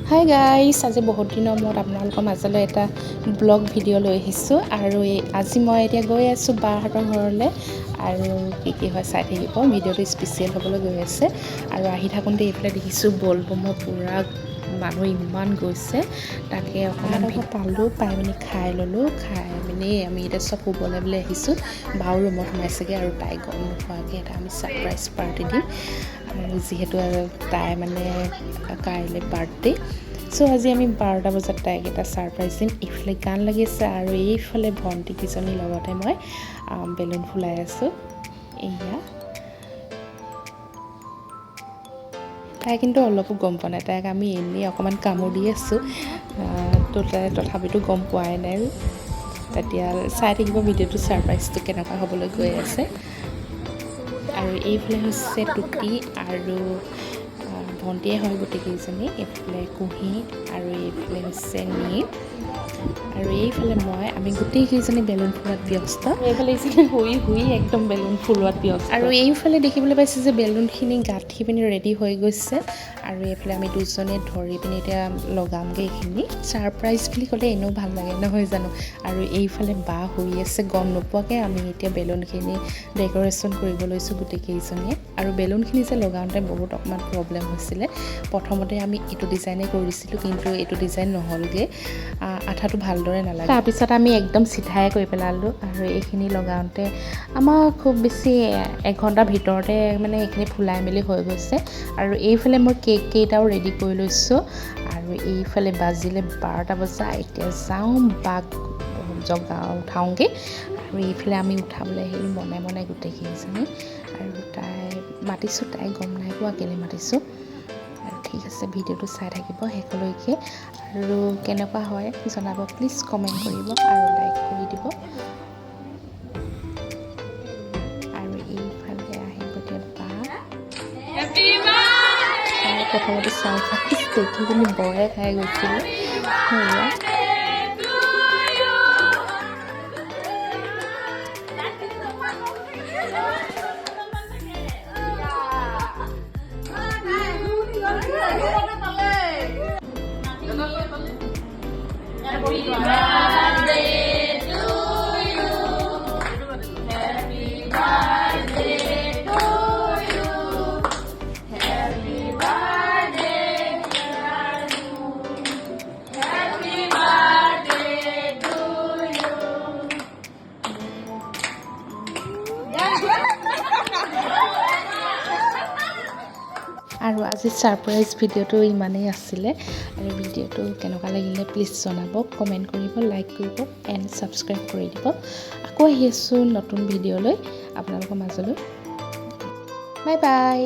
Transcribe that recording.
Hi guys, আজি বহুত দিনৰ মূৰত আপোনালোকৰ মাজলৈ এটা ব্লগ ভিডিঅ' লৈ আহিছোঁ আৰু আজি মই এতিয়া গৈ আছোঁ বাহঁতৰ ঘৰলৈ আৰু কি হয় চাই থাকিব। ভিডিঅ'টো স্পেচিয়েল হ'বলৈ গৈ আছে আৰু আহি থাকোঁতে এইফালে দেখিছোঁ বলবমৰ পূৰা মানুহ ইমান গৈছে, তাকে অকণমান পালোঁ, পাই পিনি খাই ল'লোঁ। খাই পিনি আমি এতিয়া চব শুবলৈ বুলি আহিছোঁ। বাও ৰুমত সোমাইছেগৈ আৰু তাই গম নোপোৱাকৈ এটা আমি ছাৰপ্ৰাইজ পাৰ্টি দিম আৰু যিহেতু তাই মানে কাইলৈ বাৰ্থডে'। চ' আজি আমি 12টা বজাত তাইক এটা ছাৰপ্ৰাইজ দিম। এইফালে গান লাগি আছে আৰু এইফালে ভণ্টিকেইজনীৰ লগতে মই বেলুন ফুলাই আছোঁ। এয়া তাই কিন্তু অলপো গম পোৱা নাই, তাইক আমি এনেই অকণমান কামোৰ দি আছোঁ, তাই তথাপিতো গম পোৱাই নাই। তেতিয়া চাই থাকিব ভিডিঅ'টো, ছাৰপ্ৰাইজটো কেনেকুৱা হ'বলৈ গৈ আছে। আৰু এইফালে হৈছে টুকি আৰু ভণ্টিয়ে হয় গোটেইকেইজনী, এইফালে কুঁহি আৰু এইফালে হৈছে নীল আৰু এইফালে আমি গোটেইকেইজনী বেলুন ফুলোৱাত ব্যস্ত। এইফালে শুই একদম বেলুন ফুলোৱাত ব্যস্ত। আৰু এইফালে দেখিবলৈ পাইছোঁ যে বেলুনখিনি গাঁঠি পিনি ৰেডি হৈ গৈছে আৰু এইফালে আমি দুজনীয়ে ধৰি পিনি এতিয়া লগামগৈ এইখিনি। ছাৰপ্ৰাইজ বুলি ক'লে এনেও ভাল লাগে নহয় জানো। আৰু এইফালে বা শুই আছে, গম নোপোৱাকৈ আমি এতিয়া বেলুনখিনি ডেক'ৰেশ্যন কৰিব লৈছোঁ গোটেইকেইজনীয়ে। আৰু বেলুনখিনি যে লগাওঁতে বহুত অকণমান প্ৰব্লেম হৈছিলে। প্ৰথমতে আমি এইটো ডিজাইনে কৰিছিলোঁ, কিন্তু এইটো ডিজাইন নহ'লগৈ, আঠাটো ভালদৰে নালাগে। তাৰপিছত আমি একদম চিধাই কৰি পেলালোঁ আৰু এইখিনি লগাওঁতে আমাৰ খুব বেছি 1 ঘণ্টাৰ ভিতৰতে মানে এইখিনি ফুলাই মেলি হৈ গৈছে। আৰু এইফালে মই কেককেইটাও ৰেডি কৰি লৈছোঁ আৰু এইফালে বাজিলে 12টা বজা। এতিয়া যাওঁ বাক উঠাওঁগৈ আৰু এইফালে আমি উঠাবলৈ আহিলোঁ মনে গোটেইকেইজনী। আৰু তাই মাতিছোঁ, তাই গম নাই পোৱা কেলৈ মাতিছোঁ। আৰু ঠিক আছে, ভিডিঅ'টো চাই থাকিব শেষলৈকে আৰু কেনেকুৱা হয় জনাব, প্লিজ কমেণ্ট কৰিব আৰু লাইক কৰি দিব। আৰু এইফালে আহিব এতিয়া বা, তাই প্ৰথমতে ছাৰপ্ৰাইজ দেখি পিনি ভয়ে খাই গৈছিলে। আৰু আজি ছাৰপ্ৰাইজ ভিডিঅ'টো ইমানেই আছিলে আৰু ভিডিঅ'টো কেনেকুৱা লাগিলে প্লিজ জনাব, কমেণ্ট কৰিব, লাইক কৰিব এণ্ড ছাবস্ক্ৰাইব কৰি দিব। আকৌ আহি আছোঁ নতুন ভিডিঅ'লৈ আপোনালোকৰ মাজলৈ। Bye bye.